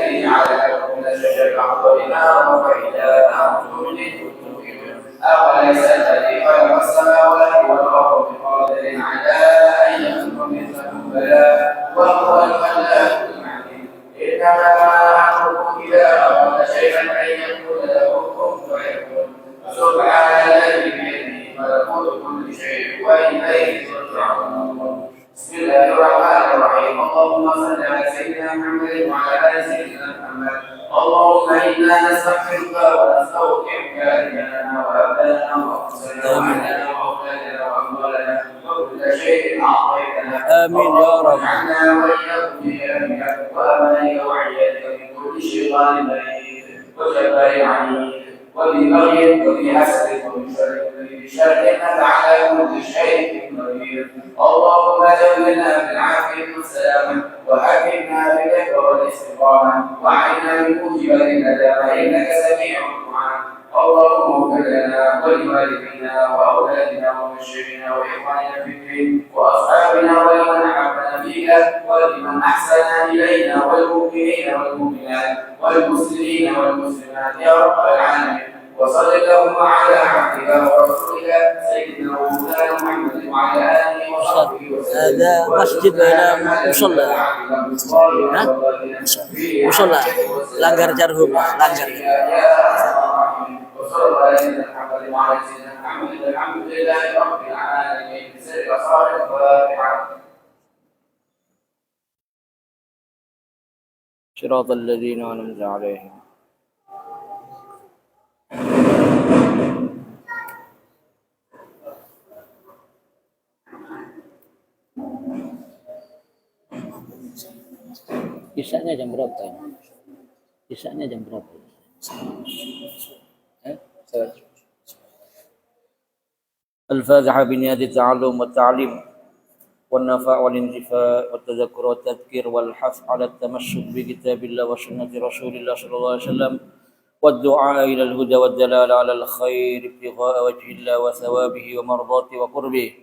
الذي جعل لكم من الشجر الأخضر نارا فإذا أنتم منه توقدون أوليس الذي خلق السماوات والأرض بقادر على أن يخلق مثلهم بلى وهو الخلاق العليم إنما أمره إذا أراد شيئا أن يقول له كن فيكون سبحان الذي بيده ملكوت كل شيء وإليه ترجعون بسم الله الرحمن الرحيم اللهم صل على سيدنا محمد وعلى آل سيدنا محمد اللهم إنا نستغفرك ونستغفرك لنا وأبداننا وأنفسنا وعلنا وأولادنا وأموالنا وكل شيء أعطيتنا آمين يا رب واجعلنا وإياكم بأمنك وأمانك وعيادك من كل شيطان مريض وجبار عنيد وببغي وبحسد وبشر إنك على كل شيء قدير اللهم جملنا بالعافية والسلامة وحكمنا بالذكر والاستقامة وعنا من موجبات الندامة إنك سميع الدعاء اللهم اغفر لنا ولوالدينا واولادنا ومشيخنا واخواننا في الدين واصحابنا ولمن احبنا فيك ولمن احسن الينا والمؤمنين والمؤمنات والمسلمين والمسلمات يا رب العالمين وصل اللهم على عبدك ورسولك سيدنا ومولانا محمد وعلى اله وصحبه وسلم. هذا مسجد بين مصلى مصلى langgar Jarhum langgar وصلى الله على سيدنا محمد وعلى سيدنا محمد الحمد لله رب العالمين بسر اسرار الفاتحه. صراط الذين أنعمت عليهم Isanya jam berapa ini? Isanya jam berapa? الفاتحة بنيات التعلم والتعليم والنفع والانتفاع والتذكر والتذكير والحث على التمسك بكتاب الله وسنة رسول الله صلى الله عليه وسلم والدعاء إلى الهدى والدلالة على الخير ابتغاء وجه الله وثوابه ومرضاته وقربه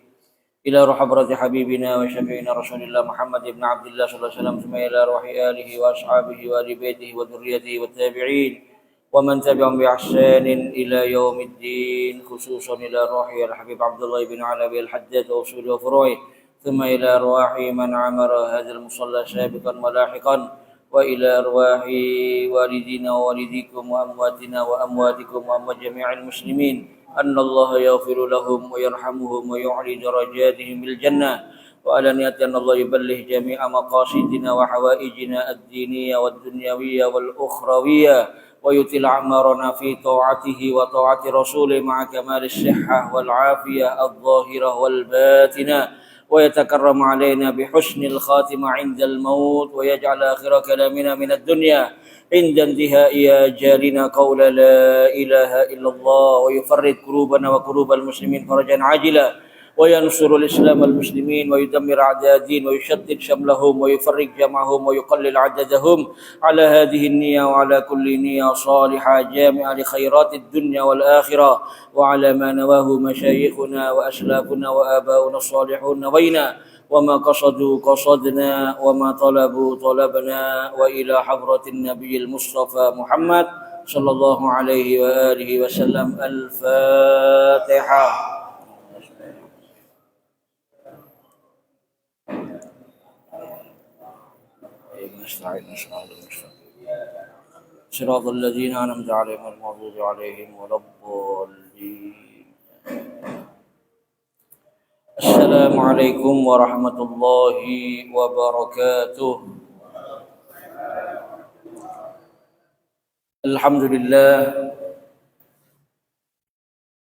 إلى روح حضرة حبيبنا وشفيعنا رسول الله محمد بن عبد الله صلى الله عليه وسلم ثم إلى روح آله وأصحابه وآل بيته وذريته والتابعين ومن تبعهم بإحسان إلى يوم الدين خصوصا إلى روح الحبيب عبد الله بن علوي الحداد وأصوله وفروعه ثم إلى أرواح من عمر هذا المصلى سابقا ولاحقا وإلى أرواح والدينا ووالديكم وأمواتنا وأمواتكم وأموات جميع المسلمين أن الله يغفر لهم ويرحمهم ويعلي درجاتهم بالجنة وعلى نية أن الله يبلغ جميع مقاصدنا وحوائجنا الدينية والدنيوية والأخروية ويطيل أعمارنا في طاعته وطاعة رسوله مع كمال الصحة والعافية الظاهرة والباطنة ويتكرم علينا بحسن الخاتمة عند الموت ويجعل آخر كلامنا من الدنيا عند انتهاء أجالنا قول لا إله إلا الله ويفرج قلوبنا وقلوب المسلمين فرجا عاجلا وينصر الإسلام والمسلمين ويدمر أعداء الدين ويشتت شملهم ويفرق جمعهم ويقلل عددهم على هذه النية وعلى كل نية صالحة جامعة لخيرات الدنيا والآخرة وعلى ما نواه مشايخنا وأسلافنا وآباؤنا الصالحون نوينا وما قصدوا قصدنا وما طلبوا طلبنا وإلى حضرة النبي المصطفى محمد صلى الله عليه وآله وسلم الفاتحة. صراط الذين أنعمت عليهم المغضوب عليهم ولا الضالين. السلام عليكم ورحمة الله وبركاته. الحمد لله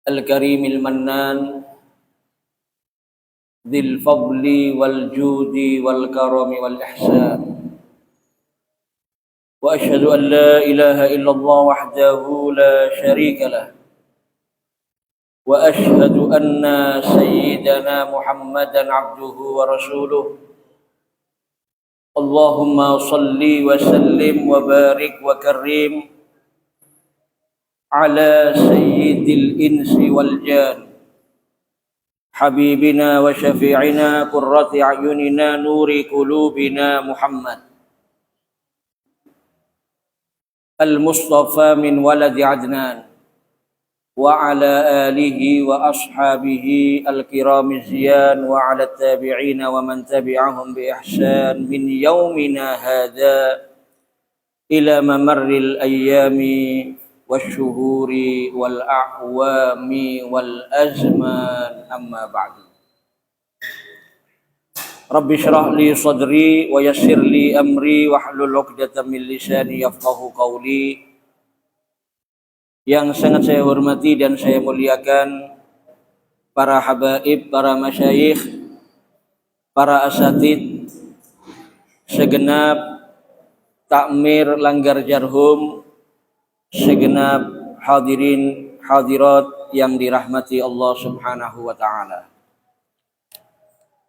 الكريم المنان ذي الفضل والجود والكرم والإحسان وأشهد أن لا إله إلا الله وحده لا شريك له وأشهد أن سيدنا محمدا عبده ورسوله اللهم صل وسلم وبارك وكرم على سيد الإنس والجان حبيبنا وشفيعنا قرة أعيننا نور قلوبنا محمد المصطفى من ولد عدنان وعلى آله وأصحابه الكرام الزيان وعلى التابعين ومن تبعهم بإحسان من يومنا هذا إلى ممر الأيام والشهور والأعوام والأزمان أما بعد رب اشرح لي صدري ويسر لي أمري واحلل عقدة من لساني يفقهوا قولي. Yang sangat saya hormati dan saya muliakan para habaib, para masyayikh, para asatid, segenap takmir Langgar Jarhum, segenap hadirin hadirat yang dirahmati Allah Subhanahu wa taala.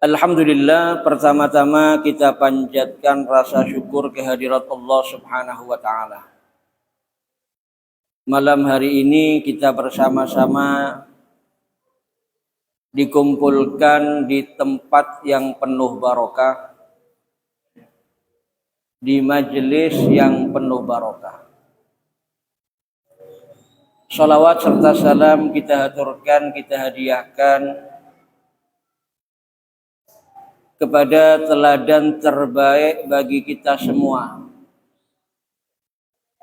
Alhamdulillah, pertama-tama kita panjatkan rasa syukur kehadirat Allah Subhanahu wa taala. Malam hari ini kita bersama-sama dikumpulkan di tempat yang penuh barokah, di majelis yang penuh barokah. Salawat serta salam kita haturkan, kita hadiahkan kepada teladan terbaik bagi kita semua,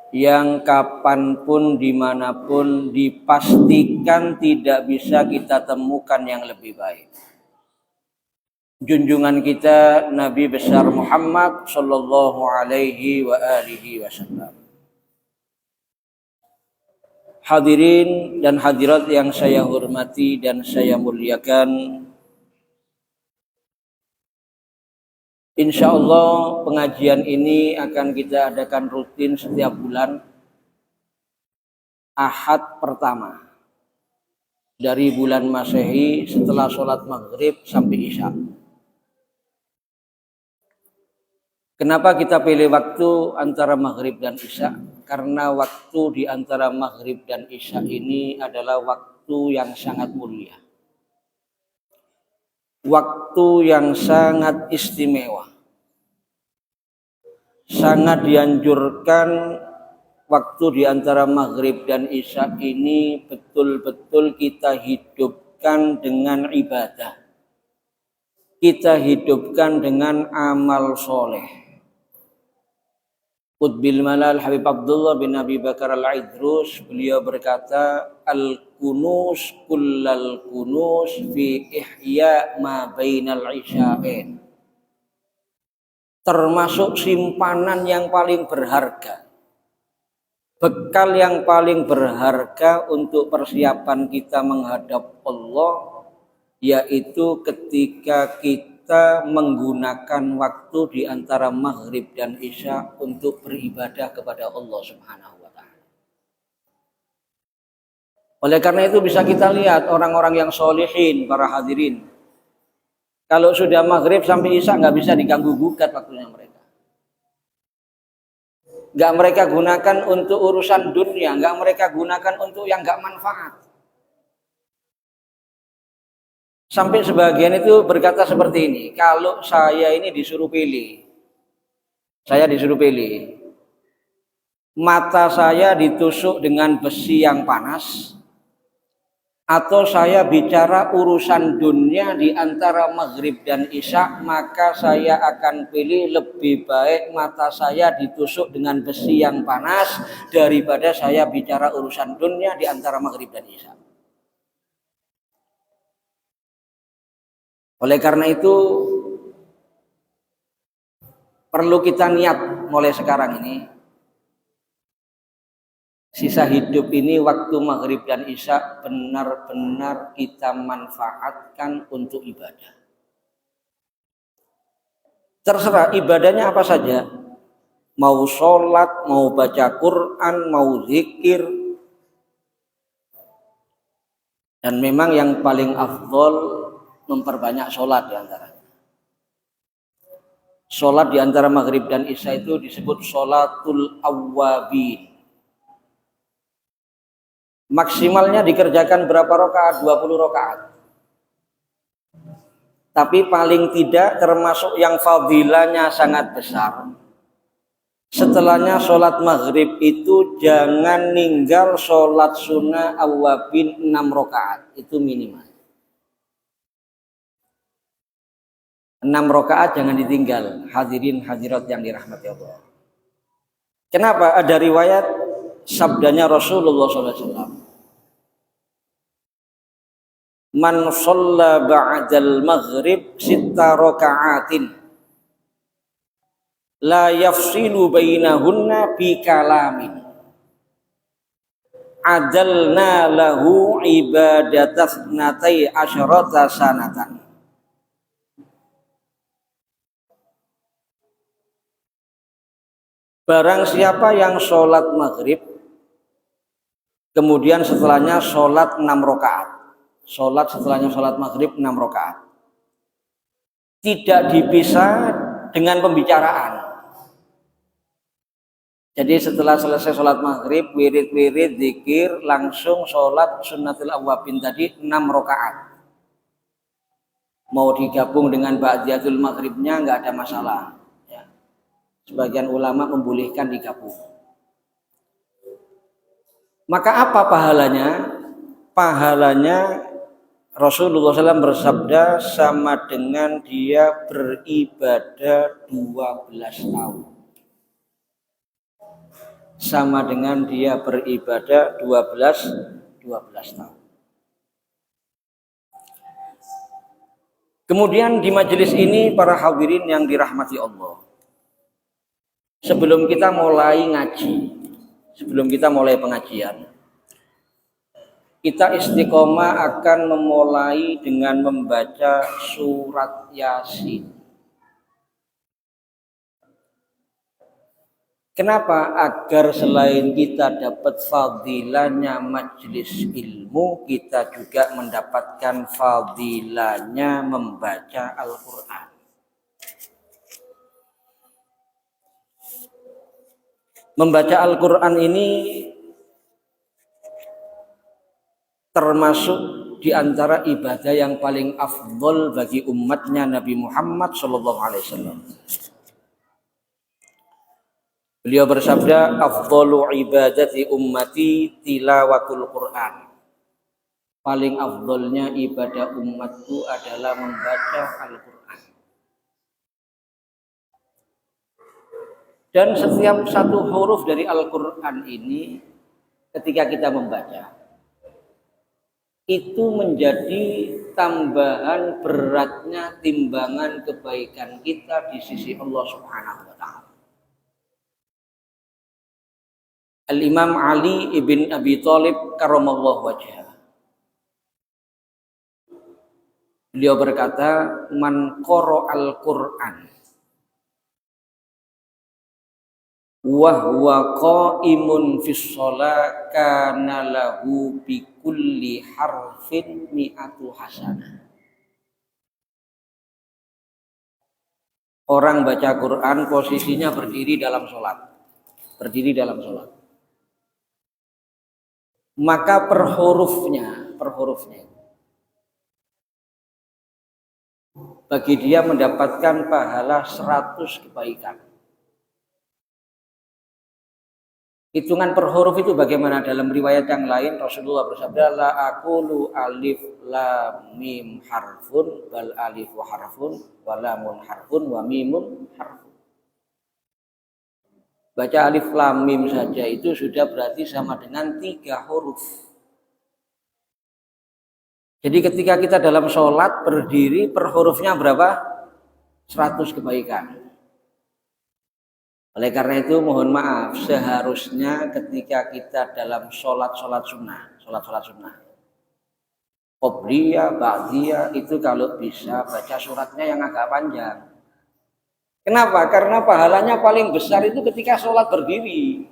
yang kapanpun dimanapun dipastikan tidak bisa kita temukan yang lebih baik. Junjungan kita Nabi besar Muhammad sallallahu alaihi wa alihi wasallam. Hadirin dan hadirat yang saya hormati dan saya muliakan, insya Allah pengajian ini akan kita adakan rutin setiap bulan Ahad pertama dari bulan Masehi setelah sholat maghrib sampai isya. Kenapa kita pilih waktu antara maghrib dan isya? Karena waktu di antara maghrib dan isya ini adalah waktu yang sangat mulia, waktu yang sangat istimewa. Sangat dianjurkan waktu di antara maghrib dan isya ini betul-betul kita hidupkan dengan ibadah, kita hidupkan dengan amal soleh. Qutbil Malal Habib Abdullah bin Abi Bakar Al-Idrus, beliau berkata, al-kunus kullal kunus fi ihya ma bainal isya'in. Termasuk simpanan yang paling berharga, bekal yang paling berharga untuk persiapan kita menghadap Allah, yaitu ketika kita menggunakan waktu di antara maghrib dan isya untuk beribadah kepada Allah Subhanahu wa ta'ala. Oleh karena itu bisa kita lihat orang-orang yang solihin, para hadirin, kalau sudah maghrib sampai isya nggak bisa diganggu gugat waktunya mereka. Nggak mereka gunakan untuk urusan dunia, nggak mereka gunakan untuk yang nggak manfaat. Sampai sebagian itu berkata seperti ini, kalau saya ini disuruh pilih, mata saya ditusuk dengan besi yang panas, atau saya bicara urusan dunia di antara maghrib dan isya, maka saya akan pilih lebih baik mata saya ditusuk dengan besi yang panas daripada saya bicara urusan dunia di antara maghrib dan isya. Oleh karena itu perlu kita niat mulai sekarang ini, sisa hidup ini waktu maghrib dan isya benar-benar kita manfaatkan untuk ibadah. Terserah ibadahnya apa saja, mau sholat, mau baca Quran, mau zikir. Dan memang yang paling afdol memperbanyak sholat di antaranya. Sholat di antara maghrib dan isya itu disebut sholatul awwabin. Maksimalnya dikerjakan berapa rakaat? 20 rakaat. Tapi paling tidak termasuk yang fadilahnya sangat besar, setelahnya sholat maghrib itu jangan ninggal sholat sunnah awwabin 6 rakaat, itu minimal. 6 rakaat jangan ditinggal, hadirin hadirat yang dirahmati Allah. Kenapa? Ada riwayat sabdanya Rasulullah SAW. Man shalla ba'dal maghrib 6 raka'atin la yafsilu bainahunna bi kalamin adalna lahu ibadatas natai asyarata sanatan. Barang siapa yang sholat maghrib kemudian setelahnya sholat 6 rakaat, sholat setelahnya sholat maghrib 6 rakaat, tidak dipisah dengan pembicaraan. Jadi setelah selesai sholat maghrib, wirid-wirid, zikir, langsung sholat sunnatul awwabin tadi 6 rakaat. Mau digabung dengan ba'diyatul maghribnya nggak ada masalah. Ya. Sebagian ulama membolehkan digabung. Maka apa pahalanya? Pahalanya Rasulullah SAW bersabda sama dengan dia beribadah 12 tahun. Sama dengan dia beribadah 12 tahun. Kemudian di majelis ini para hadirin yang dirahmati Allah, sebelum kita mulai ngaji, sebelum kita mulai pengajian, kita istiqomah akan memulai dengan membaca surat Yasin. Kenapa? Agar selain kita dapat fadilahnya majelis ilmu, kita juga mendapatkan fadilahnya membaca Al-Quran. Membaca Al-Quran ini termasuk di antara ibadah yang paling afdol bagi umatnya Nabi Muhammad SAW. Beliau bersabda, afdalu ibadati ummati tilawatul Quran. Paling afdolnya ibadah umatku adalah membaca Al-Quran. Dan setiap satu huruf dari Al-Quran ini ketika kita membaca, itu menjadi tambahan beratnya timbangan kebaikan kita di sisi Allah Subhanahu wa Ta'ala. Al-Imam Ali ibn Abi Thalib karramallahu wajhah, beliau berkata, man qara'al Qur'an wa huwa qa'imun fis shalah kana lahu bi kulli harfin mi'atu hasanah. Orang baca Quran posisinya berdiri dalam sholat, berdiri dalam sholat, maka per hurufnya bagi dia mendapatkan pahala 100 kebaikan. Hitungan per huruf itu bagaimana? Dalam riwayat yang lain Rasulullah bersabda, la aqulu alif lam mim harfun bal alifu harfun wa lamun harfun wa mimun harfun. Baca alif lam mim saja itu sudah berarti sama dengan 3 huruf. Jadi ketika kita dalam sholat berdiri per hurufnya berapa? 100 kebaikan. Oleh karena itu mohon maaf, seharusnya ketika kita dalam sholat sunnah, qobliyah, ba'diyah, itu kalau bisa baca suratnya yang agak panjang. Kenapa? Karena pahalanya paling besar itu ketika sholat berdiri.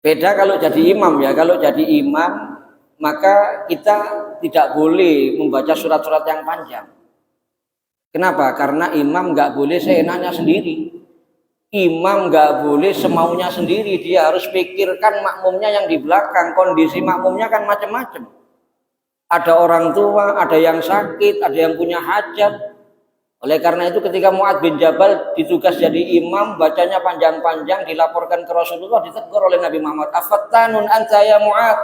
Beda kalau jadi imam ya. Kalau jadi imam maka kita tidak boleh membaca surat-surat yang panjang. Kenapa? Karena imam nggak boleh seenaknya sendiri. Imam nggak boleh semaunya sendiri. Dia harus pikirkan makmumnya yang di belakang. Kondisi makmumnya kan macam-macam. Ada orang tua, ada yang sakit, ada yang punya hajat. Oleh karena itu ketika Mu'adz bin Jabal ditugas jadi imam, bacanya panjang-panjang, dilaporkan ke Rasulullah, ditegur oleh Nabi Muhammad, afattanun anta ya Mu'adz,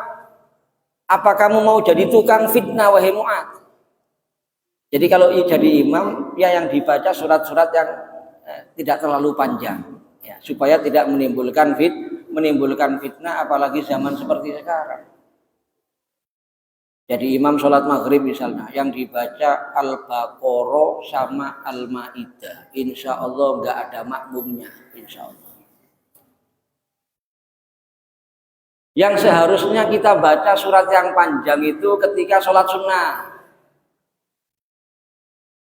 apa kamu mau jadi tukang fitnah wahai Mu'adz? Jadi kalau jadi imam, ya yang dibaca surat-surat yang tidak terlalu panjang, ya, supaya tidak menimbulkan fitnah, apalagi zaman seperti sekarang. Jadi imam sholat maghrib misalnya, yang dibaca Al-Baqarah sama Al-Ma'idah, insya Allah nggak ada makmumnya, insya Allah. Yang seharusnya kita baca surat yang panjang itu ketika sholat sunnah.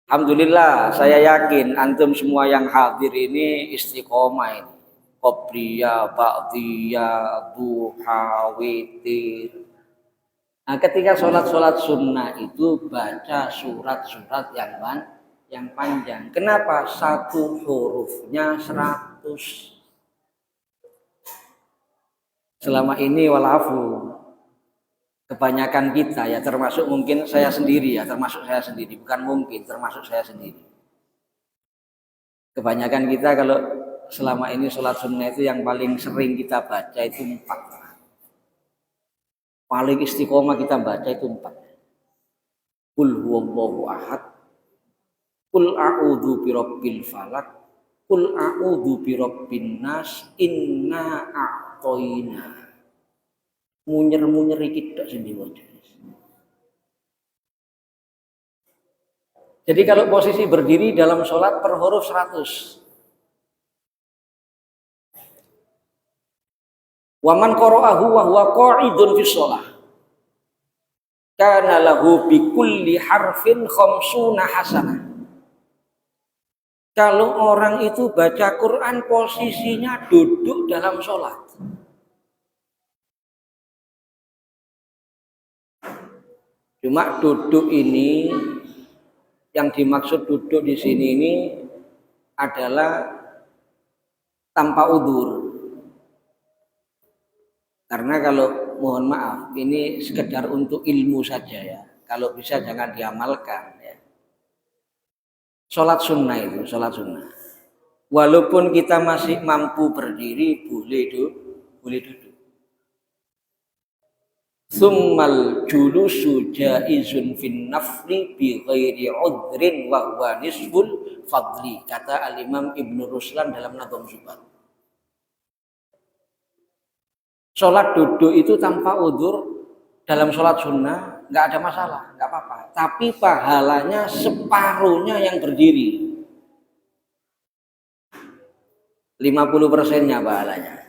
Alhamdulillah, saya yakin antum semua yang hadir ini istiqomah ini. Qobliyah, Ba'diyah, Duha, Witir. Nah, ketika sholat sunnah itu baca surat-surat yang panjang. Kenapa? Satu hurufnya 100. Selama ini walafu, kebanyakan kita ya, termasuk mungkin saya sendiri ya, termasuk saya sendiri, bukan mungkin, termasuk saya sendiri. Kebanyakan kita kalau selama ini sholat sunnah itu yang paling sering kita baca itu 4. Paling istiqomah kita baca itu 4. Qul huwallahu ahad, Qul a'udzu birabbil falaq, Qul a'udzu birabbin nas, inna a'toina. Munyer-munyer iki tok sing diwaca. Jadi kalau posisi berdiri dalam sholat per huruf 100. Waman qara'ahu wa huwa qa'idun fi shalah kana lahu bi kulli harfin khamsuna hasanah. Kalau orang itu baca Quran posisinya duduk dalam sholat, cuma duduk ini yang dimaksud duduk di sini ini adalah tanpa udzur. Karena kalau mohon maaf, ini sekedar untuk ilmu saja ya. Kalau bisa jangan diamalkan ya. Sholat sunnah itu, sholat sunnah. Walaupun kita masih mampu berdiri, boleh duduk. Tsummal julusu jaizun fin nafli bi ghairi udhrin wa huwa nisful fadli, kata Al-Imam Ibnu Ruslan dalam Nadhum Zubat. Sholat duduk itu tanpa udzur dalam sholat sunnah nggak ada masalah, nggak apa-apa. Tapi pahalanya separuhnya yang berdiri, 50%-nya pahalanya.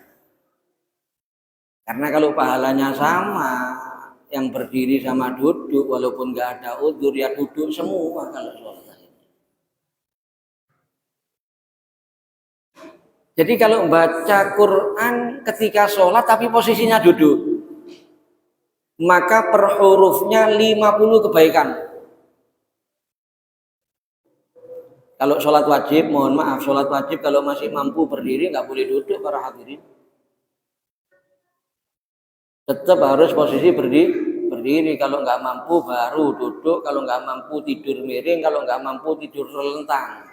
Karena kalau pahalanya sama, yang berdiri sama duduk, walaupun nggak ada udzur ya duduk semua kalau sholat. Jadi kalau baca Quran ketika sholat tapi posisinya duduk, maka per hurufnya 50 kebaikan. Kalau sholat wajib, mohon maaf, sholat wajib kalau masih mampu berdiri nggak boleh duduk para hadirin. Tetap harus posisi berdiri. Kalau nggak mampu baru duduk, kalau nggak mampu tidur miring, kalau nggak mampu tidur terlentang.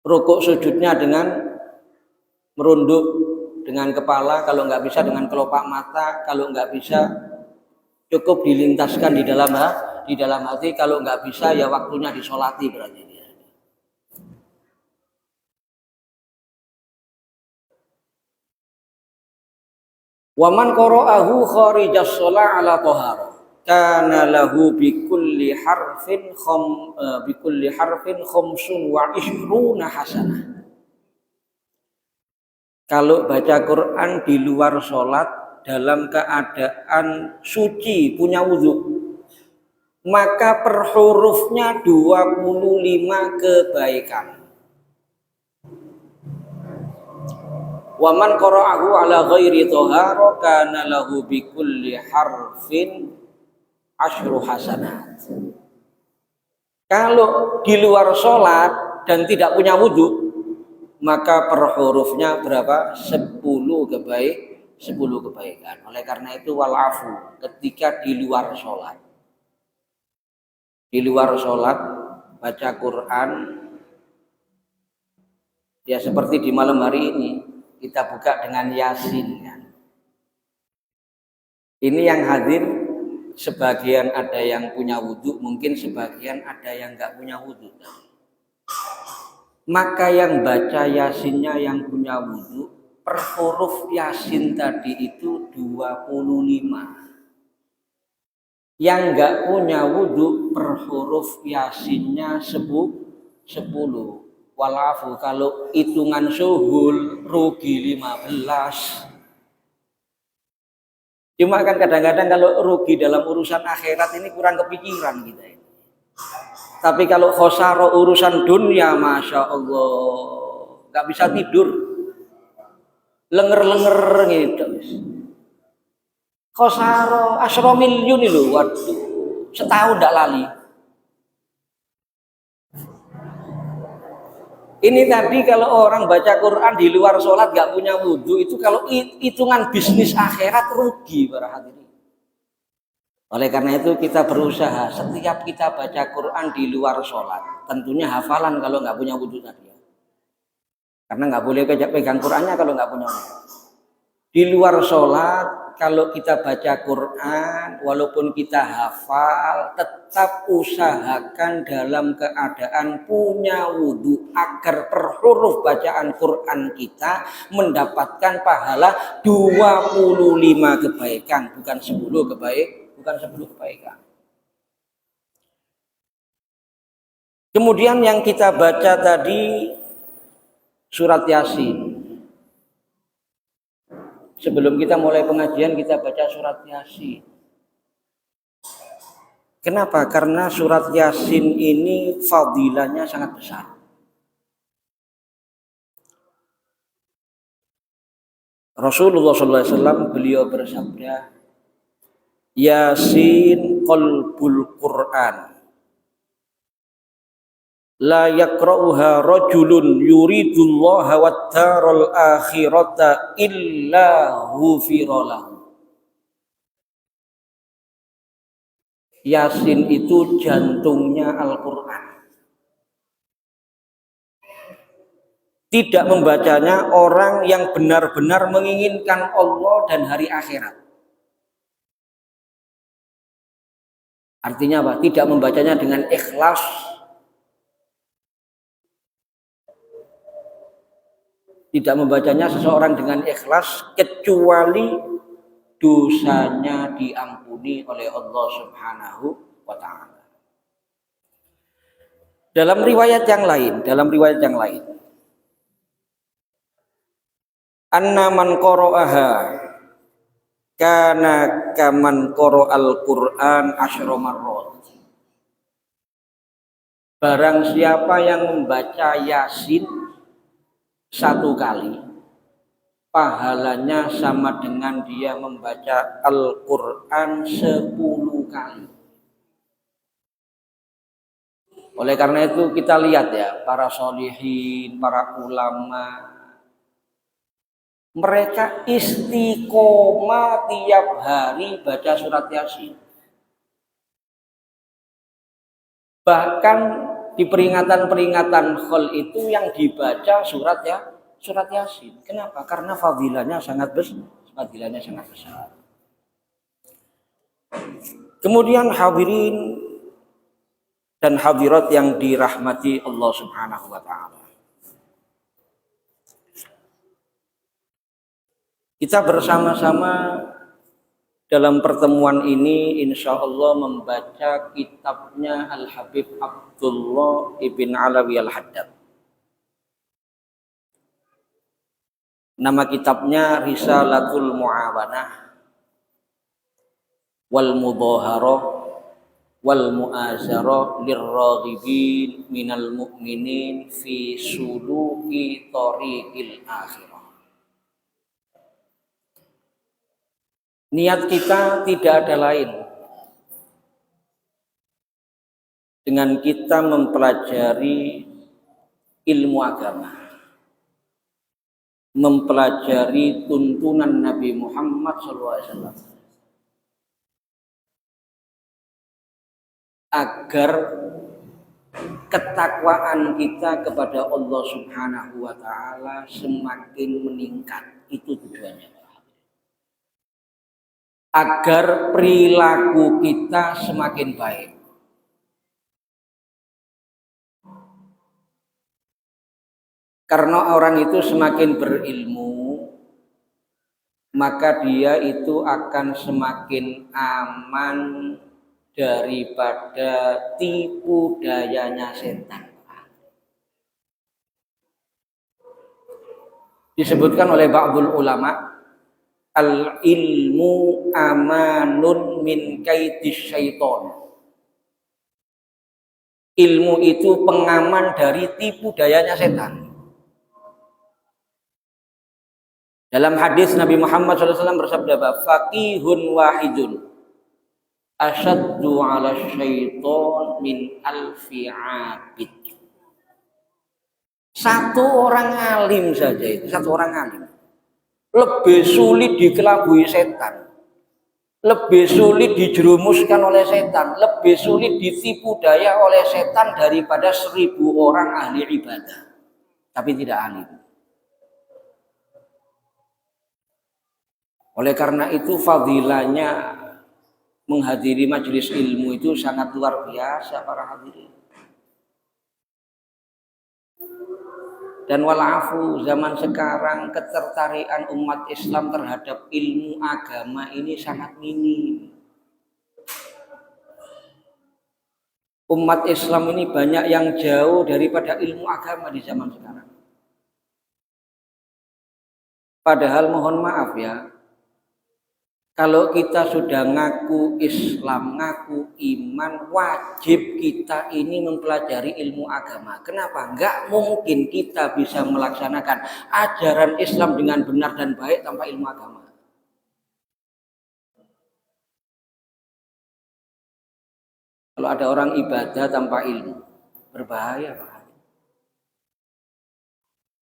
Rukuk sujudnya dengan merunduk dengan kepala, kalau nggak bisa dengan kelopak mata, kalau nggak bisa cukup dilintaskan di dalam hati, kalau nggak bisa ya waktunya disolati berarti dia. Waman qara'ahu kharijas shalah ala thahara kana lahu bi kulli harfin khamsun wa ishruna hasanah. Kalau baca Quran di luar sholat dalam keadaan suci punya wudhu, maka per hurufnya 25 kebaikan. Waman qara'ahu ala ghairi thahara kana lahu bi kulli harfin asyru hasanat. Kalau di luar sholat dan tidak punya wudhu, maka per hurufnya berapa? 10 kebaikan. Oleh karena itu walafu ketika di luar sholat. Di luar sholat baca Quran, ya seperti di malam hari ini kita buka dengan Yasin kan. Ini yang hadir sebagian ada yang punya wudhu, mungkin sebagian ada yang nggak punya wudhu. Maka yang baca Yasinnya yang punya wudhu, per huruf Yasin tadi itu 25. Yang nggak punya wudhu, per huruf Yasinnya 10. Walafu kalau hitungan suhul rugi 15. Cuma kan kadang-kadang kalau rugi dalam urusan akhirat ini kurang kepikiran kita ini. Tapi kalau khosaro urusan dunia, masya Allah, nggak bisa tidur, lenger-lenger gitu. Khosaro asro miliun itu, waduh, setahun nggak lali. Ini tadi kalau orang baca Quran di luar sholat nggak punya wudhu, itu kalau hitungan bisnis akhirat rugi para hadirin. Oleh karena itu kita berusaha setiap kita baca Quran di luar sholat, tentunya hafalan kalau nggak punya wudhu tadi. Karena nggak boleh pegang Qurannya kalau nggak punya wudhu. Di luar sholat, kalau kita baca Quran, walaupun kita hafal, tetap usahakan dalam keadaan punya wudhu agar per huruf bacaan Quran kita mendapatkan pahala 25 kebaikan, bukan 10 kebaikan. Kemudian yang kita baca tadi surat Yasin. Sebelum kita mulai pengajian kita baca surat Yasin. Kenapa? Karena surat Yasin ini fadilahnya sangat besar. Rasulullah SAW beliau bersabda, Yasin qalbul Quran. La yakra'uha rajulun yuridullaha wat-taral akhirata illa ghufira lahu. Yasin itu jantungnya Al-Qur'an. Tidak membacanya orang yang benar-benar menginginkan Allah dan hari akhirat. Artinya apa? Tidak membacanya dengan ikhlas. Tidak membacanya seseorang dengan ikhlas kecuali dosanya diampuni oleh Allah Subhanahu wa taala. Dalam riwayat yang lain, anna man qara'aha kana kaman qara'al Qur'an asyra marrat. Barang siapa yang membaca Yasin 1 kali, pahalanya sama dengan dia membaca Al-Quran 10 kali. Oleh karena itu kita lihat ya, para sholihin, para ulama, mereka istiqomah tiap hari baca surat Yasin. Bahkan di peringatan-peringatan khol itu yang dibaca surat Yasin. Kenapa? Karena fadilahnya sangat besar. Kemudian hadirin dan hadirat yang dirahmati Allah Subhanahu wa taala. Kita bersama-sama dalam pertemuan ini insya Allah membaca kitabnya Al-Habib Abdullah ibn Alawi Al-Haddad. Nama kitabnya Risalatul Mu'awanah wal Mudhaharah wal Mu'azarah lirraghibin minal mu'minin fi suluki tariqil akhirah. Niat kita tidak ada lain dengan kita mempelajari ilmu agama, mempelajari tuntunan Nabi Muhammad SAW, agar ketakwaan kita kepada Allah Subhanahu wa taala semakin meningkat. Itu tujuannya. Agar perilaku kita semakin baik. Karena orang itu semakin berilmu, maka dia itu akan semakin aman daripada tipu dayanya setan. Disebutkan oleh ba'dul ulama, al-ilmu amanun min kaidis syaiton. Ilmu itu pengaman dari tipu dayanya setan. Dalam hadis Nabi Muhammad SAW bersabda, faqihun wahidun asyaddu ala syaiton min alfi abid. Satu orang alim saja itu, satu orang alim lebih sulit dikelabui setan, lebih sulit dijerumuskan oleh setan, lebih sulit ditipu daya oleh setan daripada 1000 orang ahli ibadah tapi tidak alim. Oleh karena itu fadilahnya menghadiri majelis ilmu itu sangat luar biasa para hadirin. Dan walafu zaman sekarang ketertarikan umat Islam terhadap ilmu agama ini sangat minim. Umat Islam ini banyak yang jauh daripada ilmu agama di zaman sekarang. Padahal mohon maaf ya, kalau kita sudah ngaku Islam, ngaku iman, wajib kita ini mempelajari ilmu agama. Kenapa? Enggak mungkin kita bisa melaksanakan ajaran Islam dengan benar dan baik tanpa ilmu agama. Kalau ada orang ibadah tanpa ilmu, berbahaya Pak.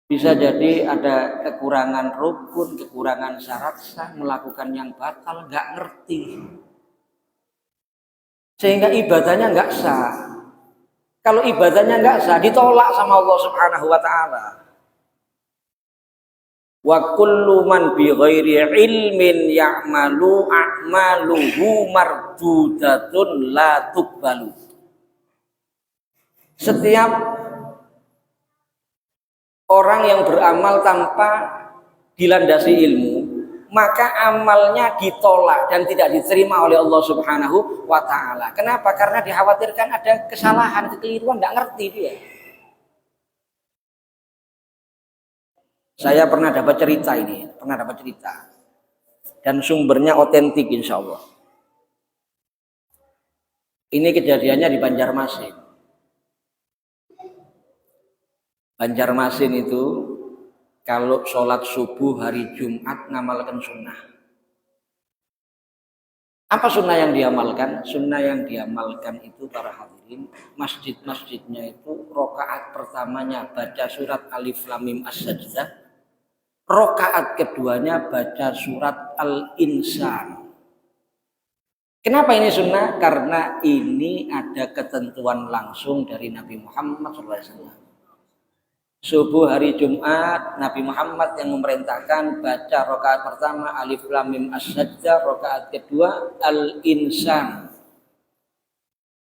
Bisa jadi ada kekurangan rukun, kekurangan syarat sah, melakukan yang batal, nggak ngerti. Sehingga ibadahnya nggak sah. Kalau ibadahnya nggak sah, ditolak sama Allah Subhanahu wa ta'ala. Wa kullu man bi ghairi ilmin ya'malu a'maluhu mardudatun la tuqbalu. Setiap orang yang beramal tanpa dilandasi ilmu, maka amalnya ditolak dan tidak diterima oleh Allah Subhanahu wa ta'ala. Kenapa? Karena dikhawatirkan ada kesalahan, kekeliruan, tidak ngerti dia. Saya pernah dapat cerita ini, dan sumbernya otentik insya Allah. Ini kejadiannya di Banjarmasin. Banjarmasin itu kalau sholat subuh hari Jumat ngamalkan sunnah. Apa sunnah yang diamalkan? Sunnah yang diamalkan itu para hadirin, masjid-masjidnya itu rokaat pertamanya baca surat Alif Lam Mim As-Sajdah, rokaat keduanya baca surat Al-Insan. Kenapa ini sunnah? Karena ini ada ketentuan langsung dari Nabi Muhammad SAW. Subuh hari Jumat, Nabi Muhammad yang memerintahkan baca rakaat pertama Alif Lam Mim As-Sajdah, rakaat kedua Al-Insan.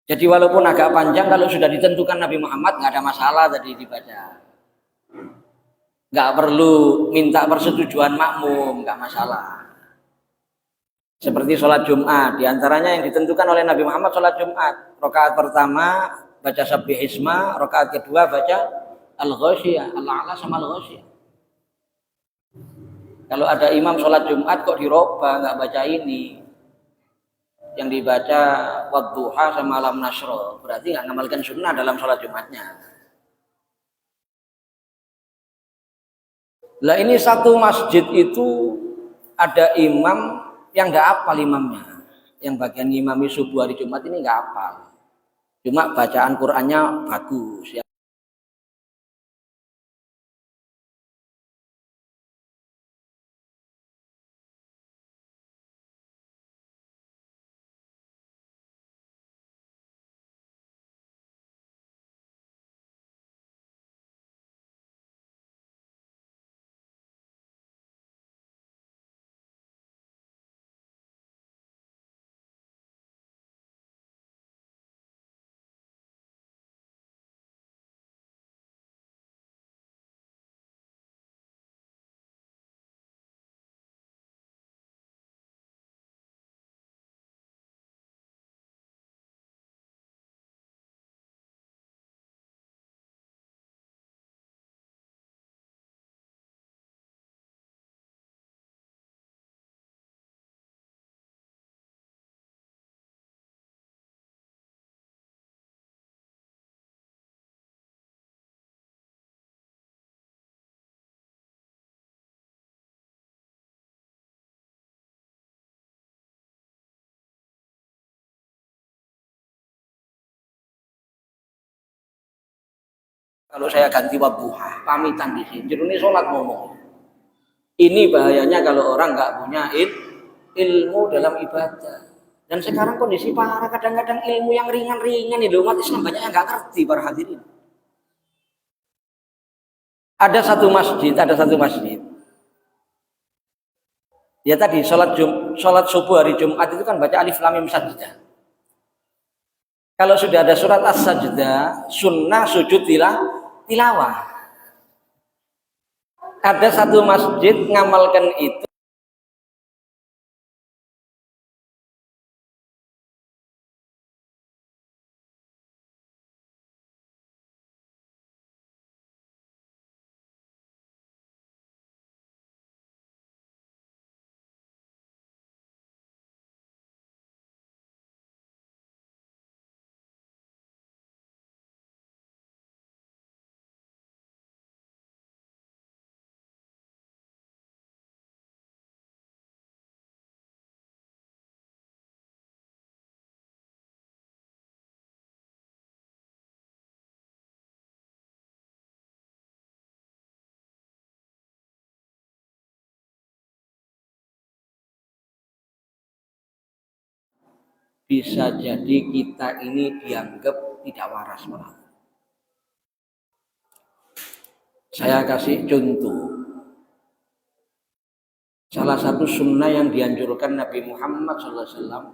Jadi walaupun agak panjang, kalau sudah ditentukan Nabi Muhammad nggak ada masalah tadi dibaca. Nggak perlu minta persetujuan makmum, nggak masalah. Seperti sholat Jumat, diantaranya yang ditentukan oleh Nabi Muhammad sholat Jumat, rakaat pertama baca Sabbihisma, rakaat kedua baca Al-Ghasyiyah, Al-A'la sama Al-Ghasyiyah. Kalau ada imam sholat Jumat kok dirubah, nggak baca ini, yang dibaca Wadduha sama Alam Nasro, berarti nggak ngamalkan sunnah dalam sholat Jumatnya. Lah ini satu masjid itu ada imam yang nggak hafal imamnya, yang bagian imami subuh hari Jumat ini nggak hafal, cuma bacaan Qur'annya bagus. Kalau saya ganti wadduha, pamitan di sini. Jadi ini sholat ngomong. Ini bahayanya kalau orang nggak punya ilmu dalam ibadah. Dan sekarang kondisi parah, kadang-kadang ilmu yang ringan-ringan ini umat Islam banyak yang nggak ngerti para hadirin. Ada satu masjid. Ya tadi sholat subuh hari Jumat itu kan baca alif lam mim sajdah. Kalau sudah ada surat as-sajdah, sunnah sujud tilawah. Ada satu masjid ngamalkan itu. Bisa jadi kita ini dianggap tidak waras malah. Saya kasih contoh. Salah satu sunnah yang dianjurkan Nabi Muhammad SAW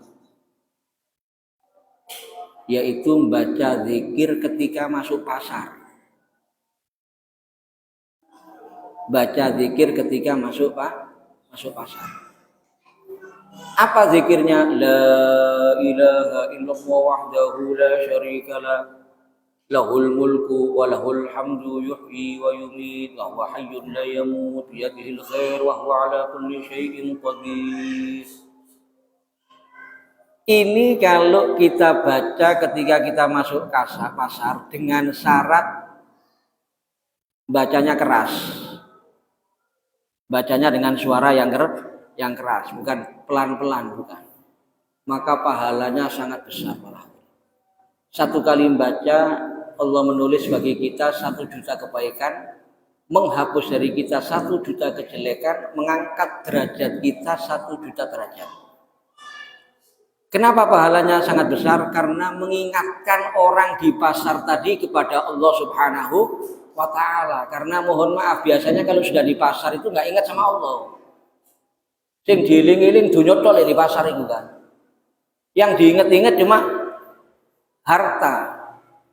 yaitu membaca zikir ketika masuk pasar. Baca zikir ketika masuk pasar. Apa zikirnya? La ilaha illallah wahdahu la syarikalah lahul mulku wa lahul hamdu yuhyi wa yumiit wa huwa hayyun la yamut biyadihil khair wa huwa ala kulli syai'in qadir. Ini kalau kita baca ketika kita masuk pasar dengan syarat bacanya keras. Bacanya dengan suara yang keras, bukan pelan-pelan, bukan. Maka pahalanya sangat besar malah. Satu kali membaca, Allah menulis bagi kita 1 juta kebaikan, menghapus dari kita 1 juta kejelekan, mengangkat derajat kita 1 juta derajat. Kenapa pahalanya sangat besar? Karena mengingatkan orang di pasar tadi kepada Allah Subhanahu wa ta'ala. Karena mohon maaf, biasanya kalau sudah di pasar itu nggak ingat sama Allah. Sing diiling-iling dunya tok di pasar itu kan. Yang diingat-ingat cuma harta,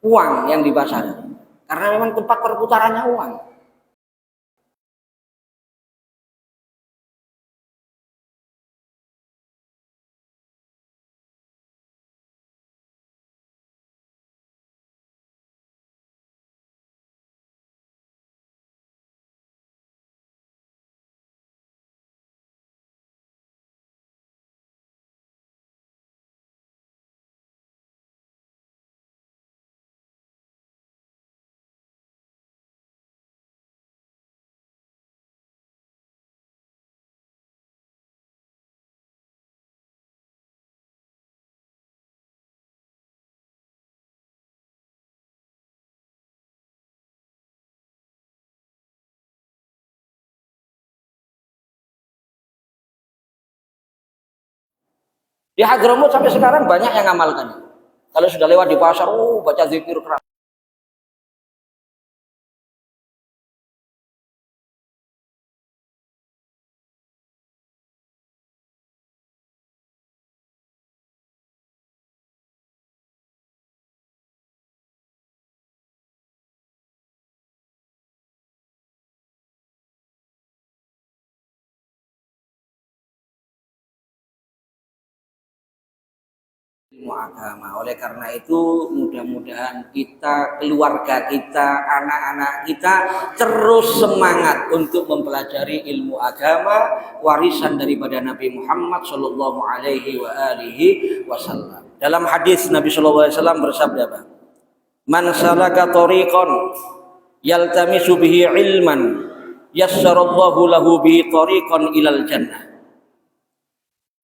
uang yang di pasar. Karena memang tempat perputarannya uang. Di Hadramut sampai sekarang banyak yang ngamalkan. Kalau sudah lewat di pasar, baca zikir keras. Ilmu agama. Oleh karena itu mudah-mudahan kita, keluarga kita, anak-anak kita terus semangat untuk mempelajari ilmu agama, warisan daripada Nabi Muhammad sallallahu alaihi wasallam. Dalam hadis Nabi sallallahu alaihi wasallam bersabda apa? Man salaka tariqan yaltamisu bihi ilman yassarallahu lahu bihi tariqan ilal jannah.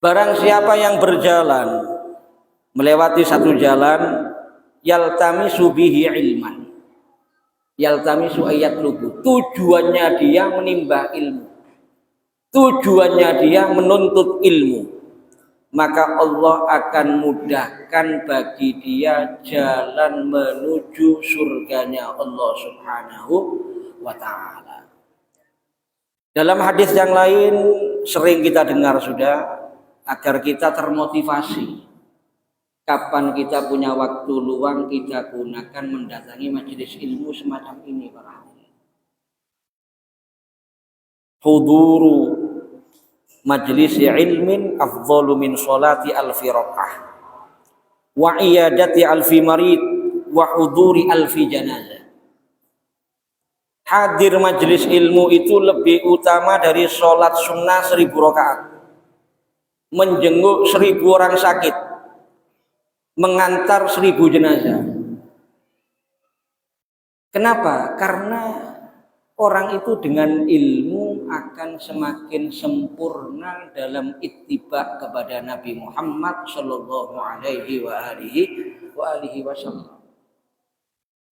Barang siapa yang berjalan melewati satu jalan yaltamisu bihi ilman, Yaltamisu ayat lubu. Tujuannya dia menimba ilmu. Tujuannya dia menuntut ilmu. Maka Allah akan mudahkan bagi dia jalan menuju surganya Allah Subhanahu wa ta'ala. Dalam hadis yang lain sering kita dengar sudah, agar kita termotivasi. Kapan kita punya waktu luang, kita gunakan mendatangi majelis ilmu semacam ini para hadirin. Huduru majlis ilmin afdhalu min sholati alfi rakaah wa iyadati alfi marid wa huduri alfi janazah. Hadir majelis ilmu itu lebih utama dari sholat sunnah 1000 rakaat, menjenguk 1000 orang sakit, mengantar 1000 jenazah. Kenapa? Karena orang itu dengan ilmu akan semakin sempurna dalam ittiba kepada Nabi Muhammad sallallahu alaihi wasallam.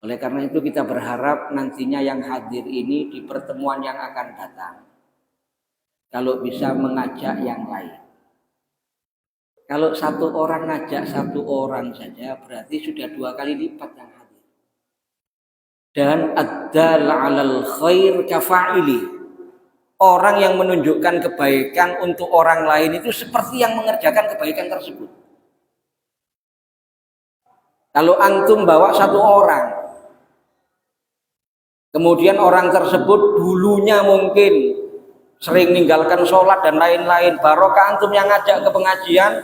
Oleh karena itu kita berharap nantinya yang hadir ini di pertemuan yang akan datang, kalau bisa mengajak yang lain. Kalau satu orang ngajak satu orang saja berarti sudah 2 kali lipat yang hadir. Dan ad-dal 'alal khair kafa'ili. Orang yang menunjukkan kebaikan untuk orang lain itu seperti yang mengerjakan kebaikan tersebut. Kalau antum bawa satu orang, kemudian orang tersebut dulunya mungkin sering meninggalkan sholat dan lain-lain, barokah antum yang ngajak ke pengajian,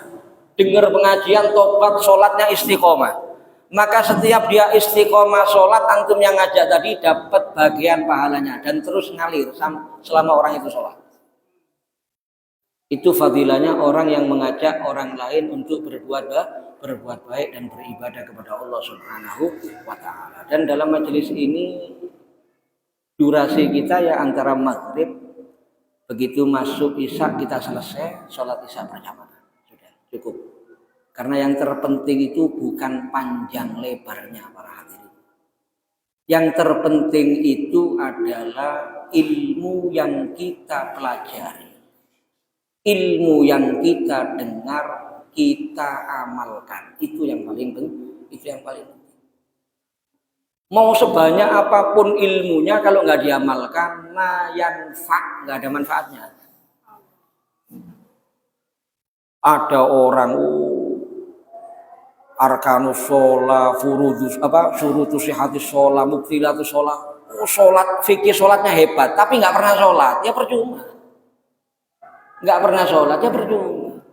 dengar pengajian, tobat, sholatnya istiqomah. Maka setiap dia istiqomah sholat, antum yang ngajak tadi dapat bagian pahalanya dan terus ngalir selama orang itu sholat. Itu fadilahnya orang yang mengajak orang lain untuk berbuat baik dan beribadah kepada Allah Subhanahu wa ta'ala. Dan dalam majelis ini durasi kita ya antara maghrib, begitu masuk isya kita selesai sholat isya berjamaah, sudah cukup. Karena yang terpenting itu bukan panjang lebarnya para hadirin. Yang terpenting itu adalah ilmu yang kita pelajari, ilmu yang kita dengar, kita amalkan. Itu yang paling penting. Mau sebanyak apapun ilmunya, kalau nggak diamalkan, nggak ada manfaatnya. Ada orang arkanus sholat, syurutus sihatis sholat, muktilatus sholat, sholat fikih sholatnya hebat, tapi nggak pernah sholat, ya percuma. Nggak pernah sholat, ya percuma.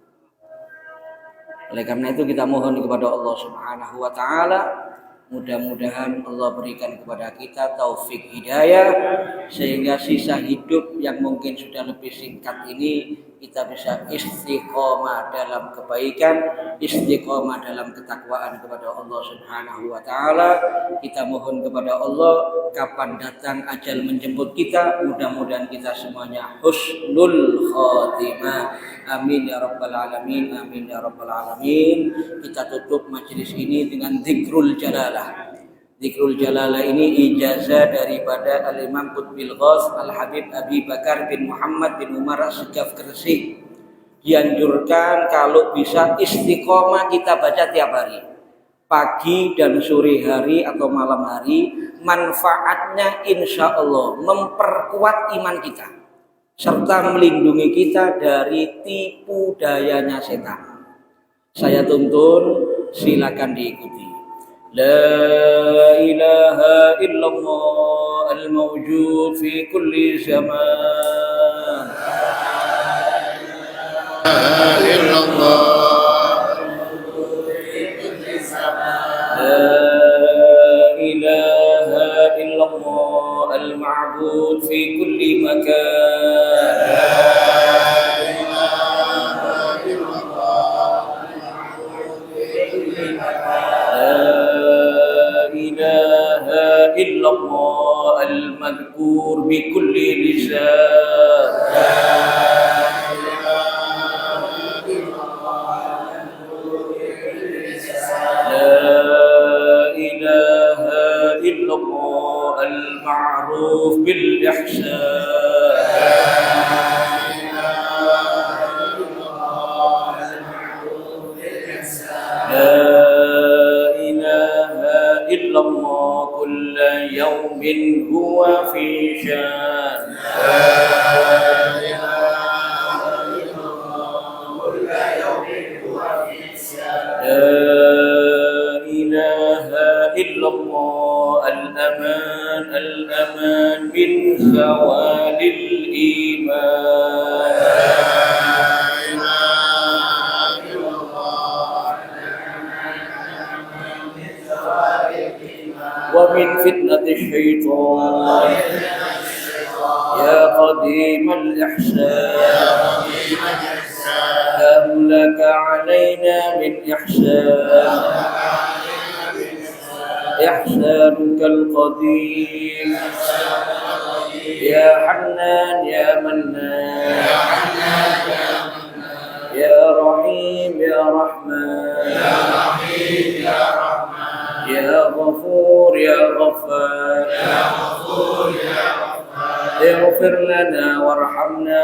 Oleh karena itu kita mohon kepada Allah Subhanahu wa ta'ala, mudah-mudahan Allah berikan kepada kita taufik hidayah, sehingga sisa hidup yang mungkin sudah lebih singkat ini kita bisa istiqomah dalam kebaikan, istiqomah dalam ketakwaan kepada Allah Subhanahu wa ta'ala. Kita mohon kepada Allah, kapan datang ajal menjemput kita, mudah-mudahan kita semuanya husnul khotimah. Amin ya rabbal alamin, amin ya rabbal alamin. Kita tutup majelis ini dengan zikrul jalalah. Zikrul jalalah ini ijazah daripada Al-Imam Qutbil Ghaus Al-Habib Abi Bakar bin Muhammad bin Umar As-Segaf Gresik. Dianjurkan kalau bisa istiqomah kita baca tiap hari, pagi dan sore hari atau malam hari. Manfaatnya insya Allah memperkuat iman kita serta melindungi kita dari tipu dayanya setan. Saya tuntun, silakan diikuti. La ilaha illallah al-mawjud fi kulli zaman. La ilaha illallah al-ma'bud fi kulli makan. illallah al-madhkur bi kulli lisan. La ilaha illallah المعروف بالإحسان لا إله إلا الله كل يوم هو في شان لا إله إلا الله الأمان الأمان من زوال الإيمان ومن فتنة الشيطان يا قديم الإحسان كم لك علينا من إحسان إحسانك القديم يا حنان يا منان يا رحيم يا رحمن يا غفور يا غفار اغفر لنا وارحمنا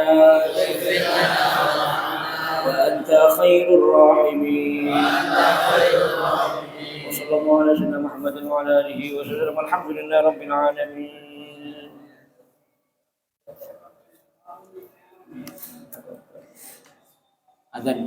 وأنت خير الراحمين وصلى الله على سيدنا محمد وعلى آله وسلم الحمد لله رب العالمين. Azan.